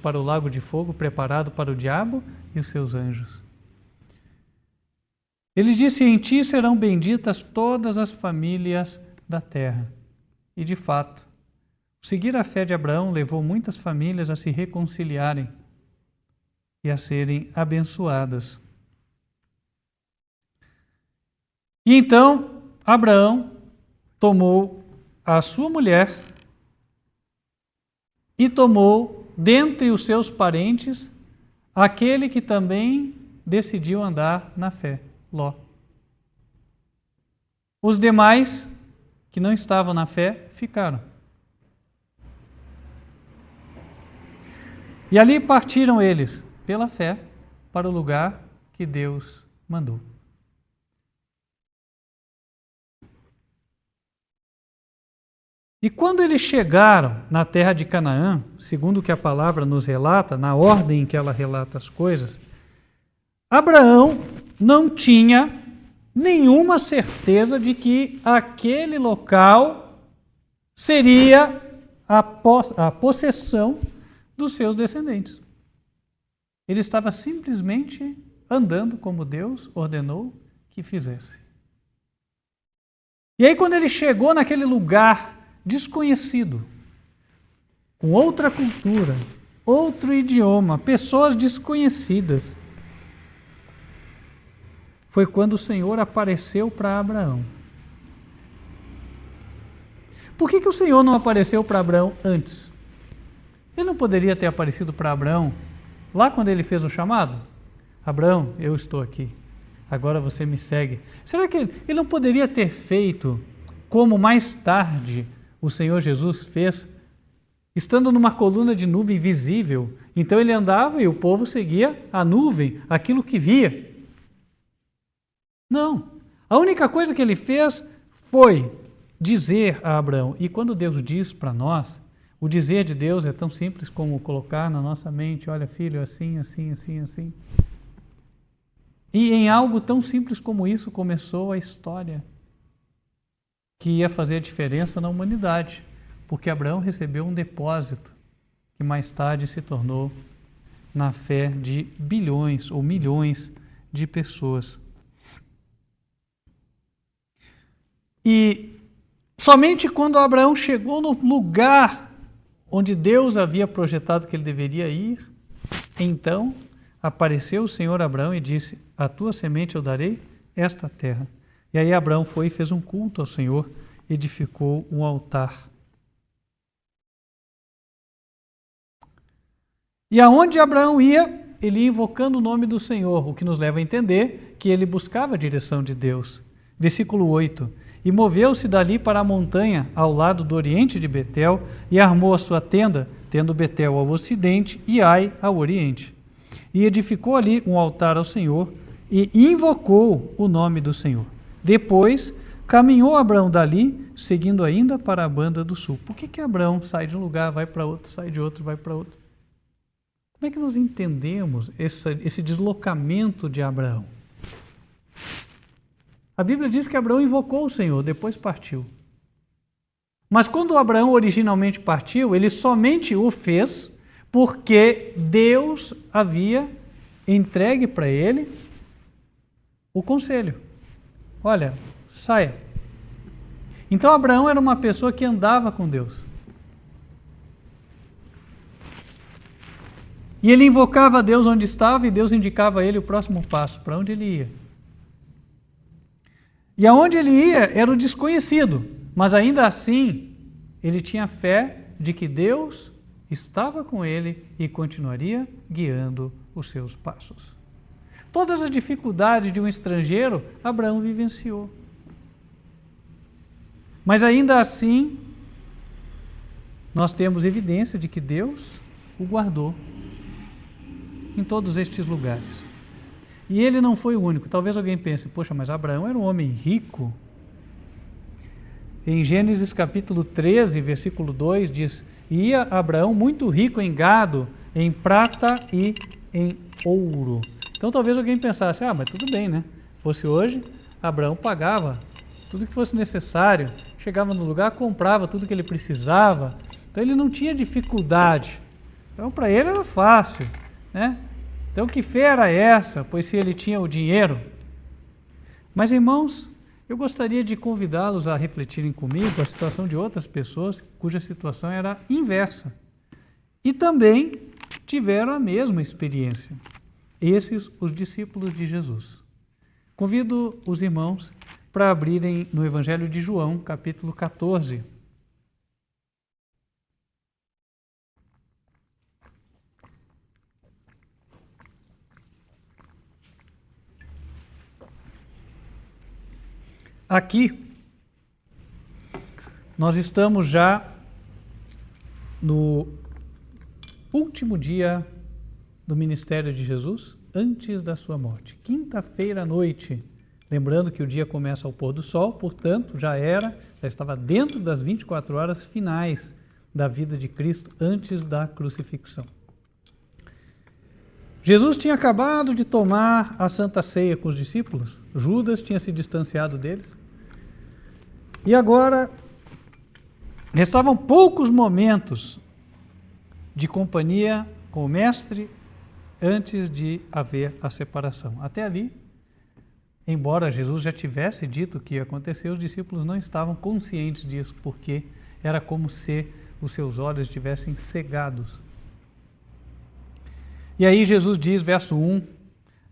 para o lago de fogo preparado para o diabo e os seus anjos. Ele disse: em ti serão benditas todas as famílias da terra. E de fato, seguir a fé de Abraão levou muitas famílias a se reconciliarem e a serem abençoadas. E então, Abraão tomou a sua mulher e tomou dentre os seus parentes aquele que também decidiu andar na fé, Ló. Os demais que não estavam na fé ficaram. E ali partiram eles, pela fé, para o lugar que Deus mandou. E quando eles chegaram na terra de Canaã, segundo o que a palavra nos relata, na ordem em que ela relata as coisas, Abraão não tinha nenhuma certeza de que aquele local seria a possessão dos seus descendentes. Ele estava simplesmente andando como Deus ordenou que fizesse. E aí, quando ele chegou naquele lugar desconhecido, com outra cultura, outro idioma, pessoas desconhecidas, foi quando o Senhor apareceu para Abraão. Por que o Senhor não apareceu para Abraão antes? Ele não poderia ter aparecido para Abraão lá quando ele fez o chamado? Abraão, eu estou aqui, agora você me segue. Será que ele não poderia ter feito como mais tarde o Senhor Jesus fez, estando numa coluna de nuvem visível? Então ele andava e o povo seguia a nuvem, aquilo que via. Não. A única coisa que ele fez foi dizer a Abraão. E quando Deus diz para nós, o dizer de Deus é tão simples como colocar na nossa mente: olha, filho, assim, assim, assim, assim. E em algo tão simples como isso começou a história que ia fazer a diferença na humanidade, porque Abraão recebeu um depósito que mais tarde se tornou na fé de bilhões ou milhões de pessoas. E somente quando Abraão chegou no lugar onde Deus havia projetado que ele deveria ir, então apareceu o Senhor a Abraão e disse: a tua semente eu darei esta terra. E aí Abraão foi e fez um culto ao Senhor, edificou um altar. E aonde Abraão ia, ele ia invocando o nome do Senhor, o que nos leva a entender que ele buscava a direção de Deus. Versículo 8. E moveu-se dali para a montanha, ao lado do oriente de Betel, e armou a sua tenda, tendo Betel ao ocidente e Ai ao oriente. E edificou ali um altar ao Senhor, e invocou o nome do Senhor. Depois, caminhou Abraão dali, seguindo ainda para a banda do sul. Por que Abraão sai de um lugar, vai para outro, sai de outro, vai para outro? Como é que nós entendemos esse deslocamento de Abraão? A Bíblia diz que Abraão invocou o Senhor, depois partiu. Mas quando Abraão originalmente partiu, ele somente o fez porque Deus havia entregue para ele o conselho. Olha, saia. Então Abraão era uma pessoa que andava com Deus. E ele invocava a Deus onde estava e Deus indicava a ele o próximo passo, para onde ele ia. E aonde ele ia era o desconhecido, mas ainda assim ele tinha fé de que Deus estava com ele e continuaria guiando os seus passos. Todas as dificuldades de um estrangeiro, Abraão vivenciou. Mas ainda assim, nós temos evidência de que Deus o guardou em todos estes lugares. E ele não foi o único. Talvez alguém pense: poxa, mas Abraão era um homem rico. Em Gênesis capítulo 13, versículo 2, diz: ia Abraão muito rico em gado, em prata e em ouro. Então talvez alguém pensasse: mas tudo bem, né? Fosse hoje, Abraão pagava tudo que fosse necessário, chegava no lugar, comprava tudo que ele precisava. Então ele não tinha dificuldade Então, para ele era fácil, né? Então, que fé era essa? Pois se ele tinha o dinheiro. Mas, irmãos, eu gostaria de convidá-los a refletirem comigo a situação de outras pessoas cuja situação era inversa. E também tiveram a mesma experiência. Esses, os discípulos de Jesus. Convido os irmãos para abrirem no Evangelho de João, capítulo 14. Aqui, nós estamos já no último dia do ministério de Jesus, antes da sua morte. Quinta-feira à noite. Lembrando que o dia começa ao pôr do sol, portanto, já estava dentro das 24 horas finais da vida de Cristo antes da crucifixão. Jesus tinha acabado de tomar a Santa Ceia com os discípulos, Judas tinha se distanciado deles, e agora restavam poucos momentos de companhia com o Mestre antes de haver a separação. Até ali, embora Jesus já tivesse dito o que ia acontecer, os discípulos não estavam conscientes disso, porque era como se os seus olhos estivessem cegados. E aí Jesus diz, verso 1,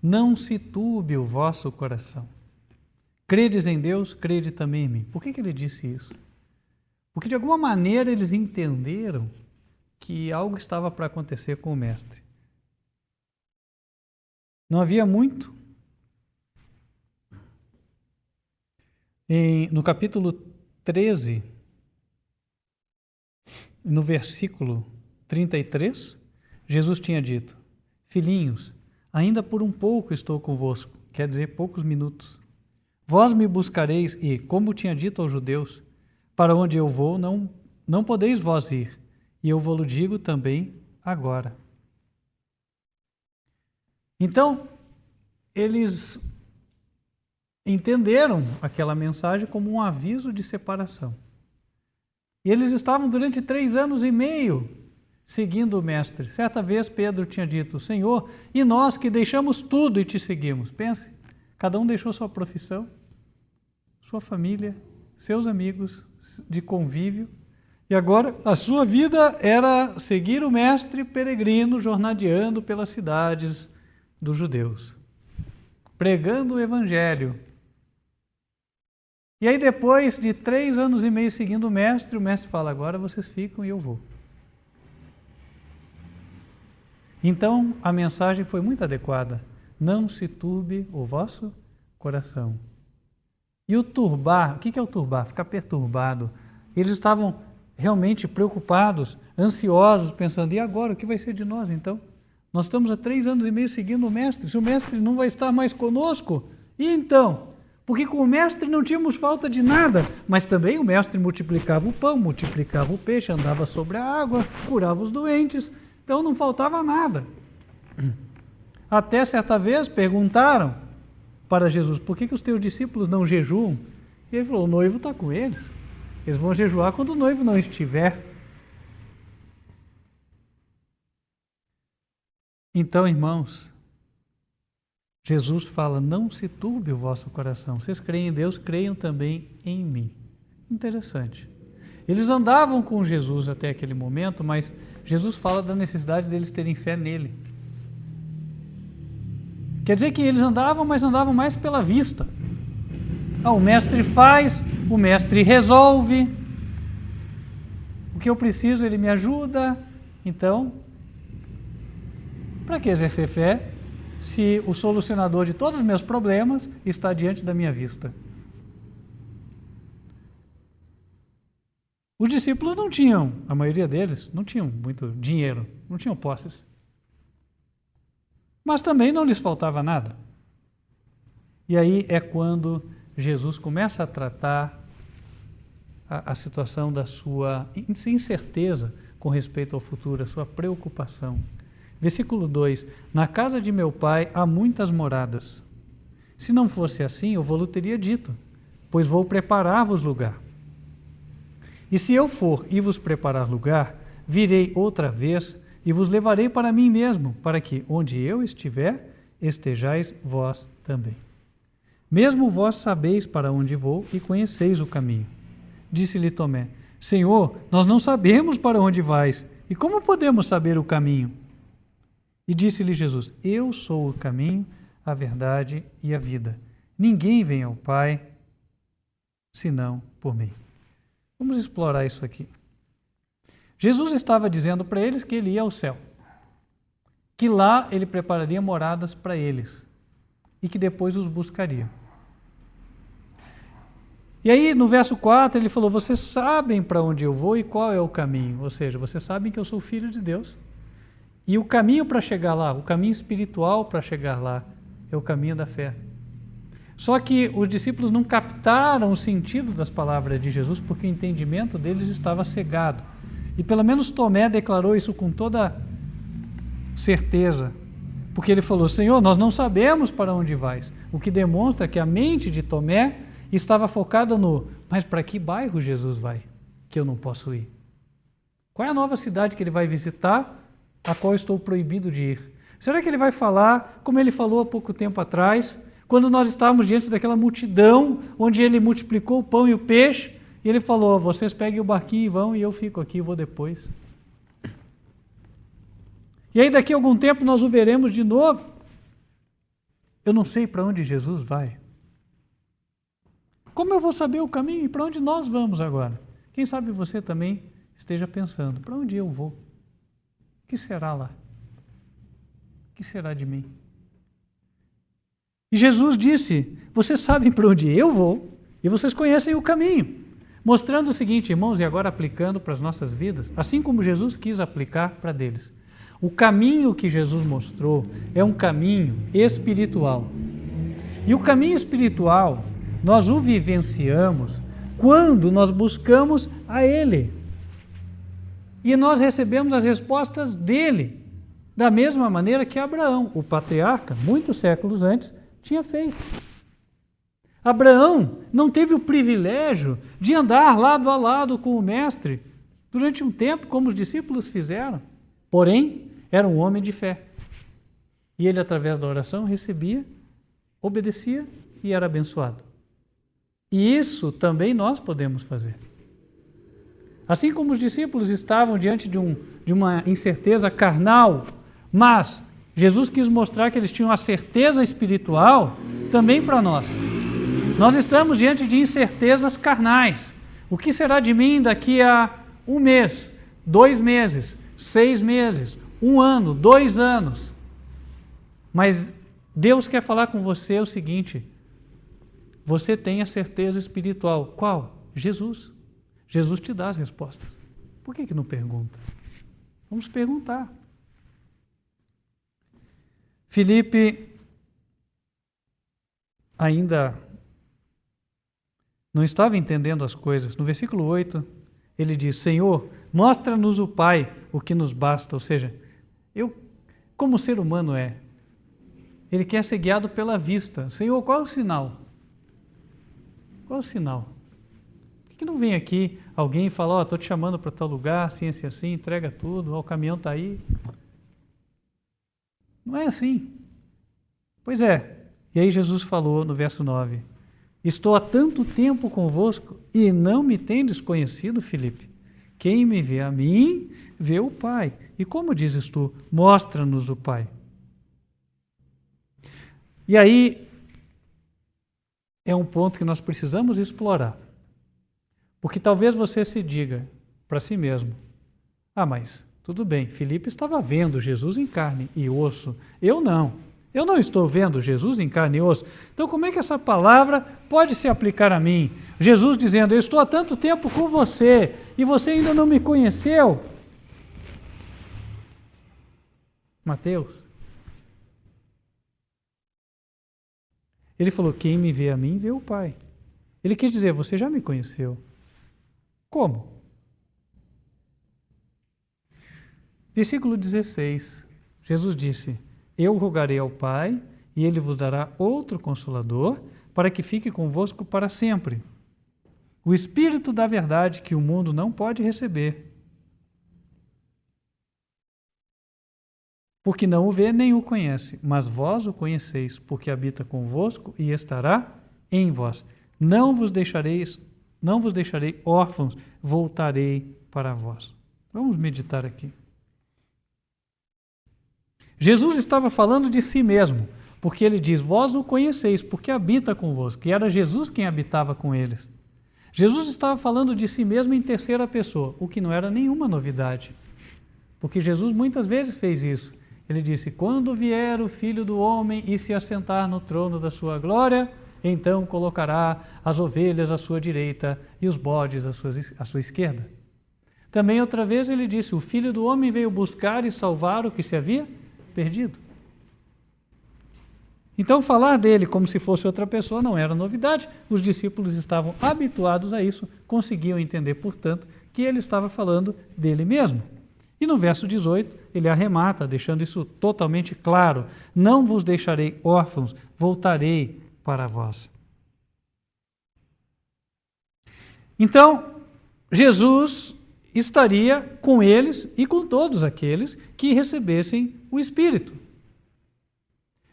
não se turbe o vosso coração. Credes em Deus, crede também em mim. Por que ele disse isso? Porque de alguma maneira eles entenderam que algo estava para acontecer com o Mestre. Não havia muito. No capítulo 13, no versículo 33, Jesus tinha dito, filhinhos, ainda por um pouco estou convosco, quer dizer, poucos minutos. Vós me buscareis e, como tinha dito aos judeus, para onde eu vou não podeis vós ir, e eu vou-lo digo também agora. Então, eles entenderam aquela mensagem como um aviso de separação. E eles estavam durante 3 anos e meio seguindo o Mestre. Certa vez Pedro tinha dito, Senhor, e nós que deixamos tudo e te seguimos? Pense, cada um deixou sua profissão, sua família, seus amigos de convívio, e agora a sua vida era seguir o Mestre peregrino, jornadeando pelas cidades dos judeus, pregando o Evangelho. E aí depois de 3 anos e meio seguindo o Mestre fala, agora vocês ficam e eu vou. Então a mensagem foi muito adequada, não se turbe o vosso coração. E o turbar, o que é o turbar? Ficar perturbado. Eles estavam realmente preocupados, ansiosos, pensando, e agora, o que vai ser de nós então? Nós estamos há 3 anos e meio seguindo o Mestre, se o Mestre não vai estar mais conosco, e então? Porque com o Mestre não tínhamos falta de nada, mas também o Mestre multiplicava o pão, multiplicava o peixe, andava sobre a água, curava os doentes, então não faltava nada. Até certa vez perguntaram para Jesus, por que os teus discípulos não jejuam? E ele falou, o noivo está com eles, eles vão jejuar quando o noivo não estiver. Então, irmãos, Jesus fala, não se turbe o vosso coração. Vocês creem em Deus, creiam também em mim. Interessante. Eles andavam com Jesus até aquele momento, mas Jesus fala da necessidade deles terem fé nele. Quer dizer que eles andavam, mas andavam mais pela vista. O Mestre faz, o Mestre resolve. O que eu preciso, ele me ajuda. Então, para que exercer fé se o solucionador de todos os meus problemas está diante da minha vista? Os discípulos não tinham, a maioria deles, não tinham muito dinheiro, não tinham posses. Mas também não lhes faltava nada. E aí é quando Jesus começa a tratar a situação da sua incerteza com respeito ao futuro, a sua preocupação. Versículo 2, na casa de meu pai há muitas moradas. Se não fosse assim, eu vou-lhe teria dito, pois vou preparar-vos lugar. E se eu for e vos preparar lugar, virei outra vez e vos levarei para mim mesmo, para que, onde eu estiver, estejais vós também. Mesmo vós sabeis para onde vou e conheceis o caminho. Disse-lhe Tomé: Senhor, nós não sabemos para onde vais, e como podemos saber o caminho? E disse-lhe Jesus: Eu sou o caminho, a verdade e a vida. Ninguém vem ao Pai senão por mim. Vamos explorar isso aqui. Jesus estava dizendo para eles que ele ia ao céu, que lá ele prepararia moradas para eles e que depois os buscaria. E aí, no verso 4, ele falou: vocês sabem para onde eu vou e qual é o caminho. Ou seja, vocês sabem que eu sou filho de Deus. E o caminho para chegar lá, o caminho espiritual para chegar lá, é o caminho da fé. Só que os discípulos não captaram o sentido das palavras de Jesus porque o entendimento deles estava cegado. E pelo menos Tomé declarou isso com toda certeza. Porque ele falou: Senhor, nós não sabemos para onde vais. O que demonstra que a mente de Tomé estava focada no: mas para que bairro Jesus vai, que eu não posso ir? Qual é a nova cidade que ele vai visitar, a qual estou proibido de ir? Será que ele vai falar, como ele falou há pouco tempo atrás, quando nós estávamos diante daquela multidão, onde ele multiplicou o pão e o peixe, e ele falou: vocês peguem o barquinho e vão, e eu fico aqui e vou depois. E aí daqui a algum tempo nós o veremos de novo. Eu não sei para onde Jesus vai. Como eu vou saber o caminho e para onde nós vamos agora? Quem sabe você também esteja pensando: para onde eu vou? O que será lá? O que será de mim? E Jesus disse: vocês sabem para onde eu vou e vocês conhecem o caminho. Mostrando o seguinte, irmãos, e agora aplicando para as nossas vidas, assim como Jesus quis aplicar para deles. O caminho que Jesus mostrou é um caminho espiritual. E o caminho espiritual, nós o vivenciamos quando nós buscamos a Ele. E nós recebemos as respostas dele, da mesma maneira que Abraão, o patriarca, muitos séculos antes, tinha feito. Abraão não teve o privilégio de andar lado a lado com o mestre durante um tempo, como os discípulos fizeram. Porém, era um homem de fé. E ele, através da oração, recebia, obedecia e era abençoado. E isso também nós podemos fazer. Assim como os discípulos estavam diante de uma incerteza carnal, mas Jesus quis mostrar que eles tinham a certeza espiritual também para nós. Nós estamos diante de incertezas carnais. O que será de mim daqui a 1 mês, 2 meses, 6 meses, 1 ano, 2 anos? Mas Deus quer falar com você o seguinte: você tem a certeza espiritual. Qual? Jesus. Jesus te dá as respostas. Por que não pergunta? Vamos perguntar. Filipe ainda não estava entendendo as coisas. No versículo 8, ele diz: Senhor, mostra-nos o Pai, o que nos basta. Ou seja, como ser humano ele quer ser guiado pela vista. Senhor, qual é o sinal? Qual é o sinal? Por que não vem aqui alguém e fala: estou te chamando para tal lugar, assim, assim, assim, entrega tudo, o caminhão está aí? Não é assim. Pois é. E aí Jesus falou no verso 9: Estou há tanto tempo convosco e não me tendes conhecido, Filipe. Quem me vê a mim, vê o Pai. E como dizes tu, mostra-nos o Pai. E aí é um ponto que nós precisamos explorar. Porque talvez você se diga para si mesmo: mas tudo bem, Filipe estava vendo Jesus em carne e osso. Eu não estou vendo Jesus em carne e osso. Então como é que essa palavra pode se aplicar a mim? Jesus dizendo: eu estou há tanto tempo com você e você ainda não me conheceu. Mateus. Ele falou: quem me vê a mim, vê o Pai. Ele quer dizer: você já me conheceu. Como? Versículo 16, Jesus disse: eu rogarei ao Pai, e Ele vos dará outro Consolador, para que fique convosco para sempre. O Espírito da verdade que o mundo não pode receber. porque não o vê nem o conhece, mas vós o conheceis, porque habita convosco e estará em vós. Não vos deixarei órfãos, voltarei para vós. Vamos meditar aqui. Jesus estava falando de si mesmo, porque ele diz, vós o conheceis, porque habita convosco, que era Jesus quem habitava com eles. Jesus estava falando de si mesmo em terceira pessoa, o que não era nenhuma novidade, porque Jesus muitas vezes fez isso. Ele disse, quando vier o Filho do Homem e se assentar no trono da sua glória, então colocará as ovelhas à sua direita e os bodes à sua esquerda. Também outra vez ele disse, o Filho do Homem veio buscar e salvar o que se havia perdido. Então falar dele como se fosse outra pessoa não era novidade, os discípulos estavam habituados a isso, conseguiam entender, portanto, que ele estava falando dele mesmo. E no verso 18, ele arremata, deixando isso totalmente claro, não vos deixarei órfãos, voltarei para vós. Então, Jesus estaria com eles e com todos aqueles que recebessem o Espírito.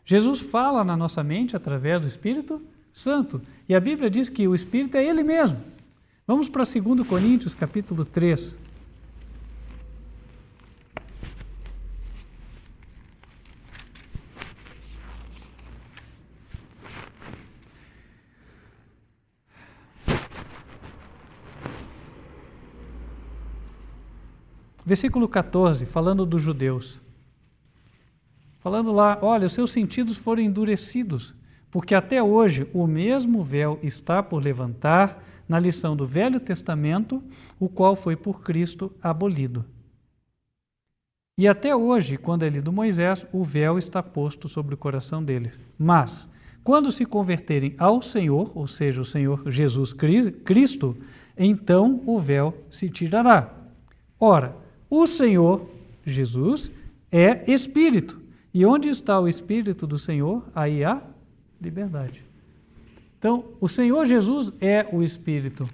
Jesus fala na nossa mente através do Espírito Santo. E a Bíblia diz que o Espírito é Ele mesmo. Vamos para 2 Coríntios, capítulo 3. Versículo 14, falando dos judeus. Falando lá, olha, os seus sentidos foram endurecidos, porque até hoje o mesmo véu está por levantar na lição do Velho Testamento, o qual foi por Cristo abolido. E até hoje, quando é lido Moisés, o véu está posto sobre o coração deles. Mas, quando se converterem ao Senhor, ou seja, o Senhor Jesus Cristo, então o véu se tirará. Ora, o Senhor Jesus é Espírito. E onde está o Espírito do Senhor, aí há liberdade. Então, o Senhor Jesus é o Espírito.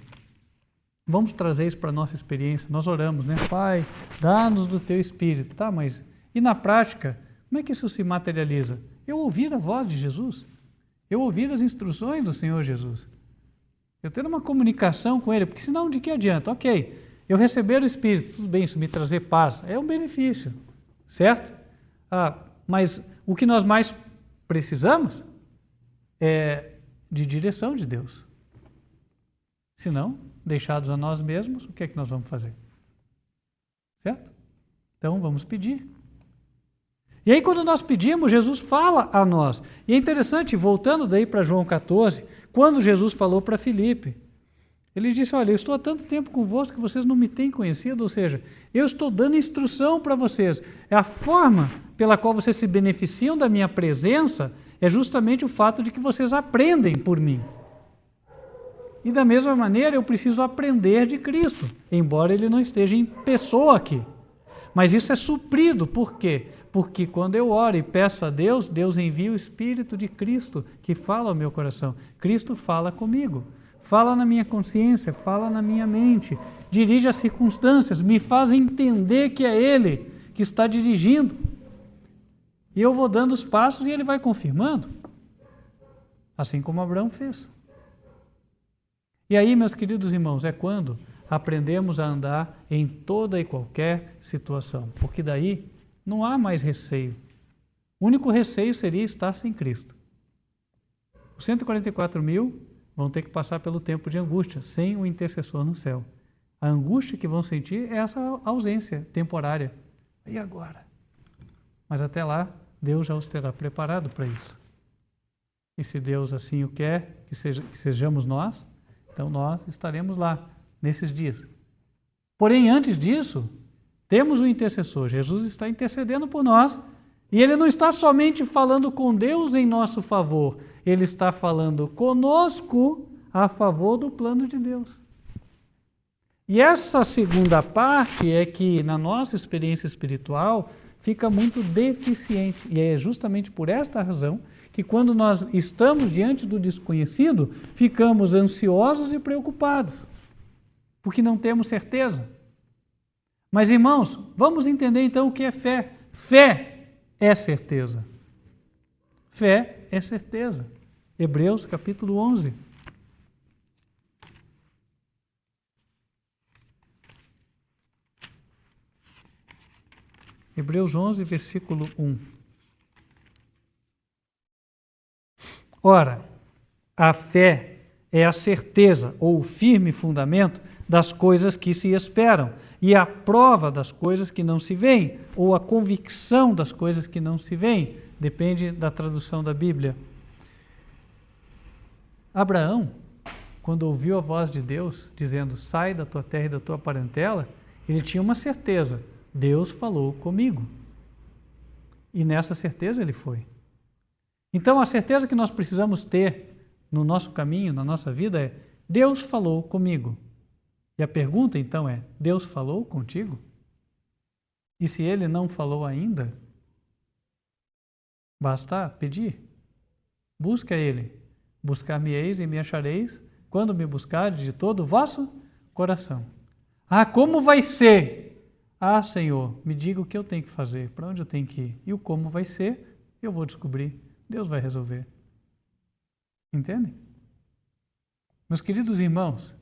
Vamos trazer isso para a nossa experiência. Nós oramos, né? Pai, dá-nos do teu Espírito. Tá, mas e na prática, como é que isso se materializa? Eu ouvir a voz de Jesus. Eu ouvir as instruções do Senhor Jesus. Eu ter uma comunicação com Ele, porque senão de que adianta? Ok, eu receber o Espírito, tudo bem, isso me trazer paz, é um benefício, certo? Mas o que nós mais precisamos é de direção de Deus. Se não, deixados a nós mesmos, o que é que nós vamos fazer? Certo? Então vamos pedir. E aí quando nós pedimos, Jesus fala a nós. E é interessante, voltando daí para João 14, quando Jesus falou para Filipe, ele disse, olha, eu estou há tanto tempo convosco que vocês não me têm conhecido, ou seja, eu estou dando instrução para vocês. É a forma pela qual vocês se beneficiam da minha presença, é justamente o fato de que vocês aprendem por mim. E da mesma maneira eu preciso aprender de Cristo, embora Ele não esteja em pessoa aqui. Mas isso é suprido, por quê? Porque quando eu oro e peço a Deus, Deus envia o Espírito de Cristo que fala ao meu coração. Cristo fala comigo. Fala na minha consciência, fala na minha mente, dirige as circunstâncias, me faz entender que é Ele que está dirigindo. E eu vou dando os passos e Ele vai confirmando, assim como Abraão fez. E aí, meus queridos irmãos, é quando aprendemos a andar em toda e qualquer situação, porque daí não há mais receio. O único receio seria estar sem Cristo. Os 144.000 vão ter que passar pelo tempo de angústia, sem o intercessor no céu. A angústia que vão sentir é essa ausência temporária. E agora? Mas até lá, Deus já os terá preparado para isso. E se Deus assim o quer, que sejamos nós, então nós estaremos lá, nesses dias. Porém, antes disso, temos o intercessor. Jesus está intercedendo por nós, e Ele não está somente falando com Deus em nosso favor, Ele está falando conosco a favor do plano de Deus. E essa segunda parte é que, na nossa experiência espiritual, fica muito deficiente. E é justamente por esta razão que, quando nós estamos diante do desconhecido, ficamos ansiosos e preocupados, porque não temos certeza. Mas, irmãos, vamos entender então o que é fé. Fé é certeza. Fé é certeza. Hebreus capítulo 11. Hebreus 11, versículo 1. Ora, a fé é a certeza ou o firme fundamento das coisas que se esperam e a prova das coisas que não se veem, ou a convicção das coisas que não se veem, depende da tradução da Bíblia. Abraão, quando ouviu a voz de Deus dizendo: sai da tua terra e da tua parentela, ele tinha uma certeza: Deus falou comigo. E nessa certeza ele foi. Então a certeza que nós precisamos ter no nosso caminho, na nossa vida é: Deus falou comigo. E a pergunta então é: Deus falou contigo? E se ele não falou ainda, basta pedir. Busca ele. Buscar-me-eis e me achareis, quando me buscardes de todo o vosso coração. Ah, como vai ser? Ah, Senhor, me diga o que eu tenho que fazer, para onde eu tenho que ir. E o como vai ser, eu vou descobrir. Deus vai resolver. Entendem? Meus queridos irmãos,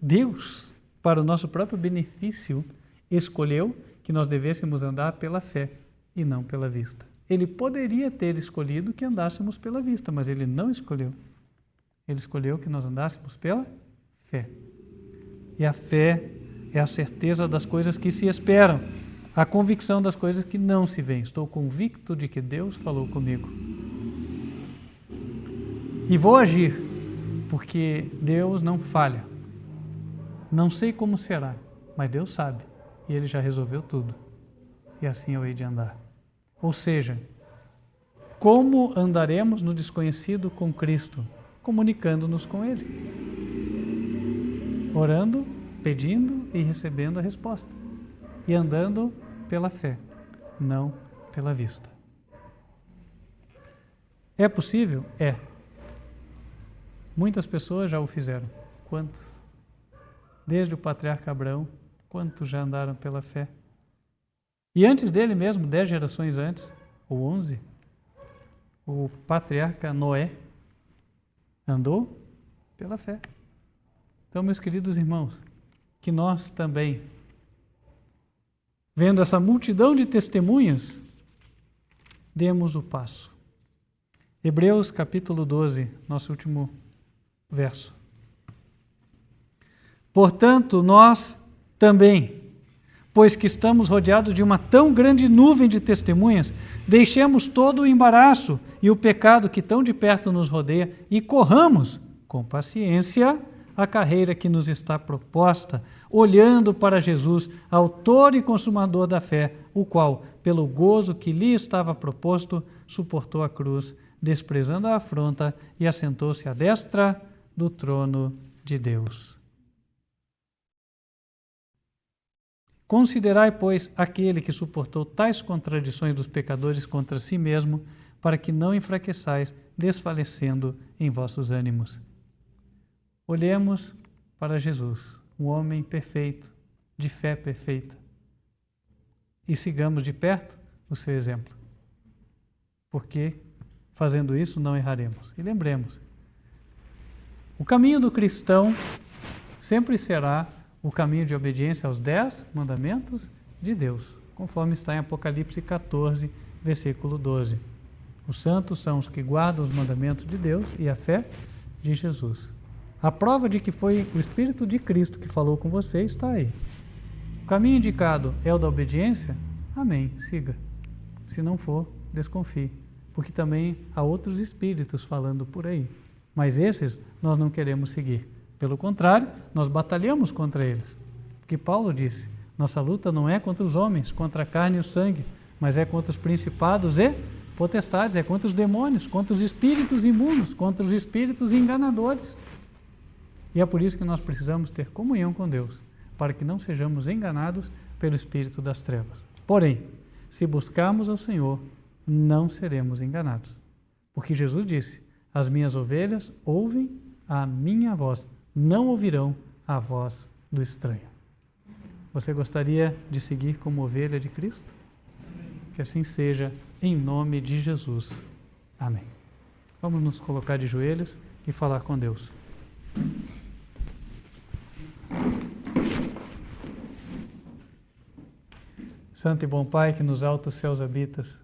Deus, para o nosso próprio benefício, escolheu que nós devêssemos andar pela fé e não pela vista. Ele poderia ter escolhido que andássemos pela vista, mas ele não escolheu. Ele escolheu que nós andássemos pela fé. E a fé é a certeza das coisas que se esperam, a convicção das coisas que não se veem. Estou convicto de que Deus falou comigo. E vou agir, porque Deus não falha. Não sei como será, mas Deus sabe. E Ele já resolveu tudo. E assim eu hei de andar. Ou seja, como andaremos no desconhecido com Cristo? Comunicando-nos com Ele. Orando, pedindo e recebendo a resposta. E andando pela fé, não pela vista. É possível? É. Muitas pessoas já o fizeram. Quantos? Desde o patriarca Abraão, quantos já andaram pela fé? E antes dele mesmo, 10 gerações antes, ou 11, o patriarca Noé andou pela fé. Então, meus queridos irmãos, que nós também, vendo essa multidão de testemunhas, demos o passo. Hebreus capítulo 12, nosso último verso. Portanto, nós também, pois que estamos rodeados de uma tão grande nuvem de testemunhas, deixemos todo o embaraço e o pecado que tão de perto nos rodeia e corramos com paciência a carreira que nos está proposta, olhando para Jesus, autor e consumador da fé, o qual, pelo gozo que lhe estava proposto, suportou a cruz, desprezando a afronta, e assentou-se à destra do trono de Deus. Considerai, pois, aquele que suportou tais contradições dos pecadores contra si mesmo, para que não enfraqueçais, desfalecendo em vossos ânimos. Olhemos para Jesus, um homem perfeito, de fé perfeita, e sigamos de perto o seu exemplo, porque fazendo isso não erraremos. E lembremos, o caminho do cristão sempre será o caminho de obediência aos 10 mandamentos de Deus, conforme está em Apocalipse 14, versículo 12. Os santos são os que guardam os mandamentos de Deus e a fé de Jesus. A prova de que foi o Espírito de Cristo que falou com você está aí. O caminho indicado é o da obediência? Amém, siga. Se não for, desconfie, porque também há outros espíritos falando por aí. Mas esses nós não queremos seguir. Pelo contrário, nós batalhamos contra eles. Porque Paulo disse, nossa luta não é contra os homens, contra a carne e o sangue, mas é contra os principados e potestades, é contra os demônios, contra os espíritos imundos, contra os espíritos enganadores. E é por isso que nós precisamos ter comunhão com Deus, para que não sejamos enganados pelo espírito das trevas. Porém, se buscarmos ao Senhor, não seremos enganados. Porque Jesus disse, as minhas ovelhas ouvem a minha voz, não ouvirão a voz do estranho. Você gostaria de seguir como ovelha de Cristo? Que assim seja, em nome de Jesus. Amém. Vamos nos colocar de joelhos e falar com Deus. Santo e bom Pai, que nos altos céus habitas,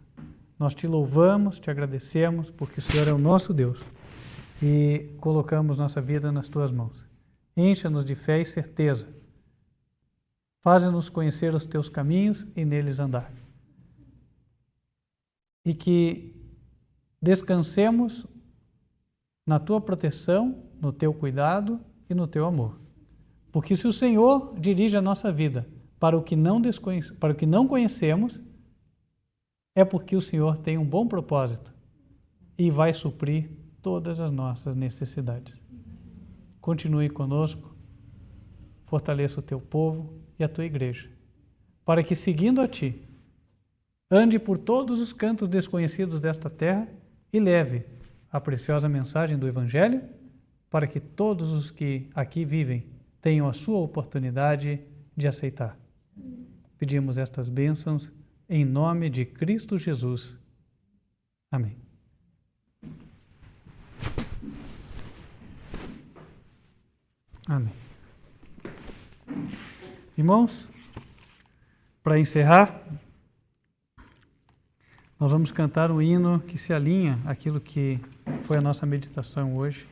nós te louvamos, te agradecemos, porque o Senhor é o nosso Deus e colocamos nossa vida nas tuas mãos. Encha-nos de fé e certeza. Faze-nos conhecer os teus caminhos e neles andar. E que descansemos na tua proteção, no teu cuidado e no teu amor. Porque se o Senhor dirige a nossa vida para o que não conhecemos, é porque o Senhor tem um bom propósito e vai suprir todas as nossas necessidades. Continue conosco, fortaleça o teu povo e a tua igreja, para que, seguindo a ti, ande por todos os cantos desconhecidos desta terra e leve a preciosa mensagem do Evangelho, para que todos os que aqui vivem tenham a sua oportunidade de aceitar. Pedimos estas bênçãos em nome de Cristo Jesus. Amém. Amém. Irmãos, para encerrar, nós vamos cantar um hino que se alinha àquilo que foi a nossa meditação hoje.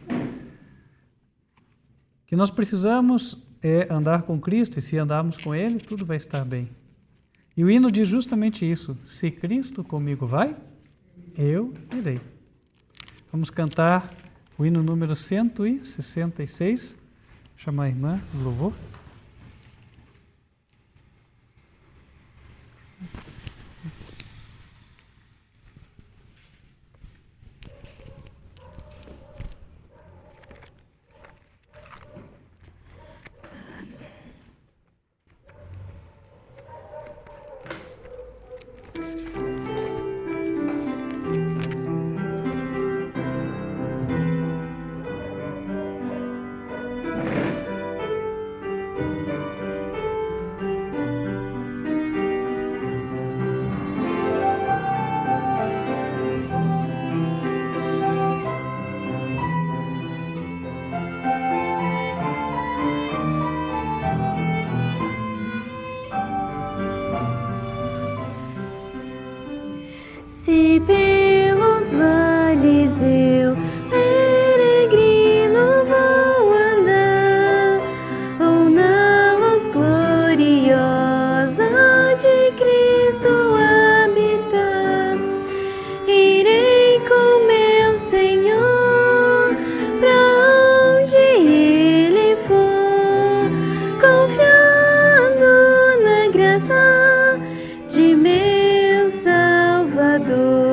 Que nós precisamos andar com Cristo, e se andarmos com Ele, tudo vai estar bem. E o hino diz justamente isso: se Cristo comigo vai, eu irei. Vamos cantar o hino número 166. Chamar a irmã do louvor. Se pelos vales eu, peregrino, vou andar, ou na luz gloriosa de Cristo habitar, irei com meu Senhor pra onde Ele for, confiando na graça de meu Salvador.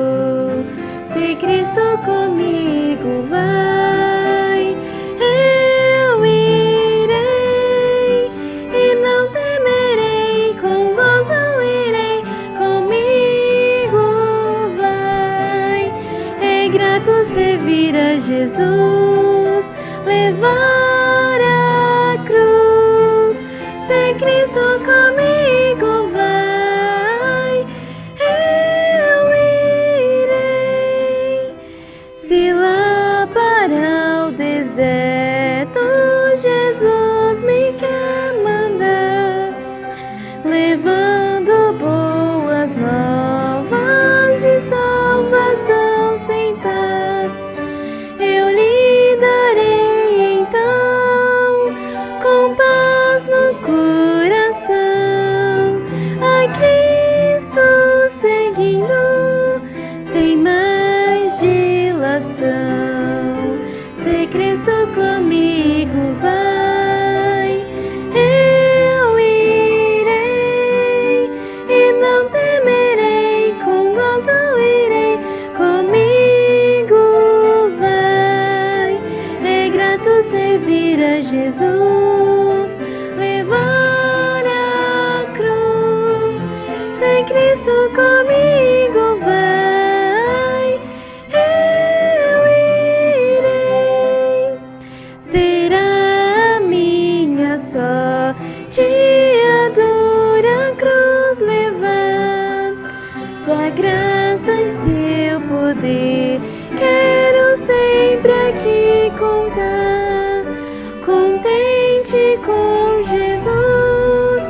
Se Cristo comigo vai, eu irei e não temerei, com gozo irei, comigo vai. É grato servir a Jesus, levar a cruz. Se Cristo comigo vai, eu irei. Se lá para o deserto Jesus me quer mandar, levando boas novas de salvação sem par, eu lhe darei então Sua graça e seu poder, quero sempre aqui contar. Contente com Jesus,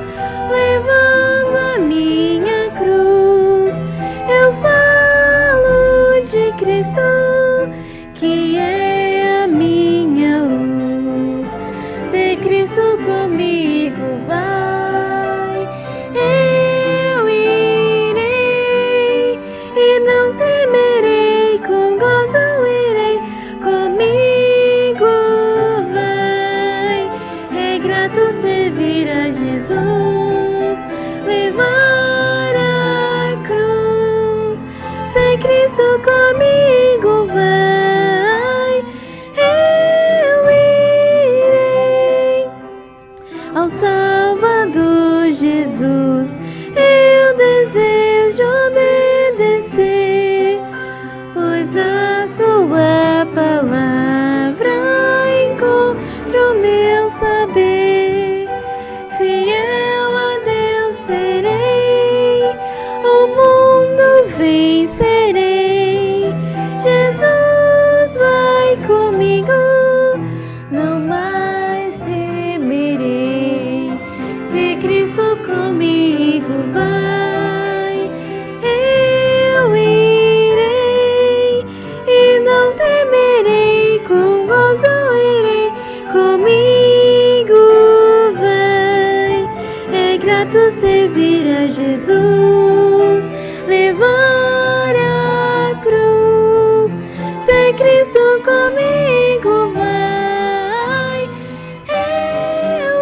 levando a minha cruz, eu falo de Cristo, que é a minha luz. Se Cristo comigo vai, eu irei, e não temerei, com gozo irei, comigo vai. É grato servir a Jesus, levar a cruz. Se Cristo comigo vai, eu irei. Ao Salvador Jesus eu desejo obedecer, pois na sua palavra encontro meu saber. Fiel a Deus serei, o mundo vencerei. Jesus vai comigo, não mais temerei. Se Cristo comigo vai, eu irei, e não temerei, com gozo irei, comigo vai. É grato servir a Jesus, levar a cruz. Se Cristo comigo vai, eu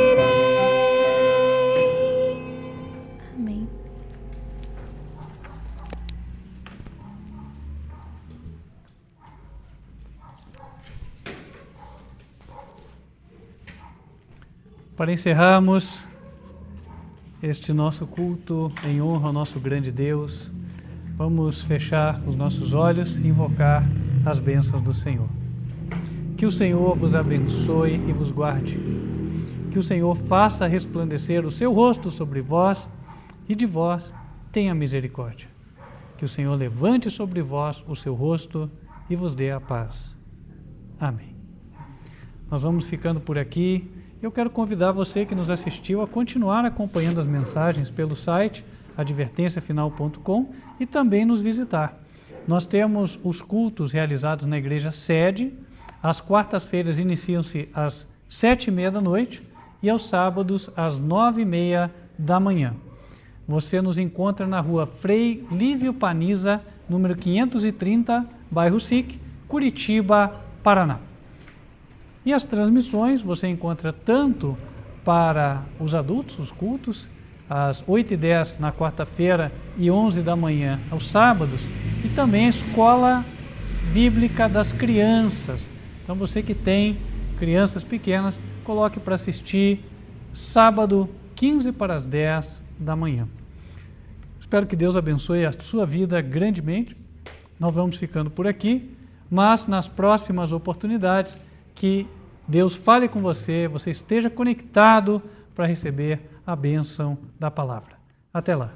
irei. Amém. Para encerrarmos este nosso culto em honra ao nosso grande Deus, vamos fechar os nossos olhos e invocar as bênçãos do Senhor. Que o Senhor vos abençoe e vos guarde. Que o Senhor faça resplandecer o seu rosto sobre vós e de vós tenha misericórdia. Que o Senhor levante sobre vós o seu rosto e vos dê a paz. Amém. Nós vamos ficando por aqui. Eu quero convidar você que nos assistiu a continuar acompanhando as mensagens pelo site advertenciafinal.com e também nos visitar. Nós temos os cultos realizados na igreja sede. Às quartas-feiras iniciam-se às 7h30 da noite e aos sábados às 9h30 da manhã. Você nos encontra na rua Frei Lívio Paniza, número 530, bairro SIC, Curitiba, Paraná. E as transmissões você encontra tanto para os adultos, os cultos, às 8h10 na quarta-feira e 11 da manhã aos sábados, e também a Escola Bíblica das Crianças. Então você que tem crianças pequenas, coloque para assistir sábado, 15 para as 10 da manhã. Espero que Deus abençoe a sua vida grandemente. Nós vamos ficando por aqui, mas nas próximas oportunidades, que Deus fale com você, você esteja conectado para receber a bênção da palavra. Até lá.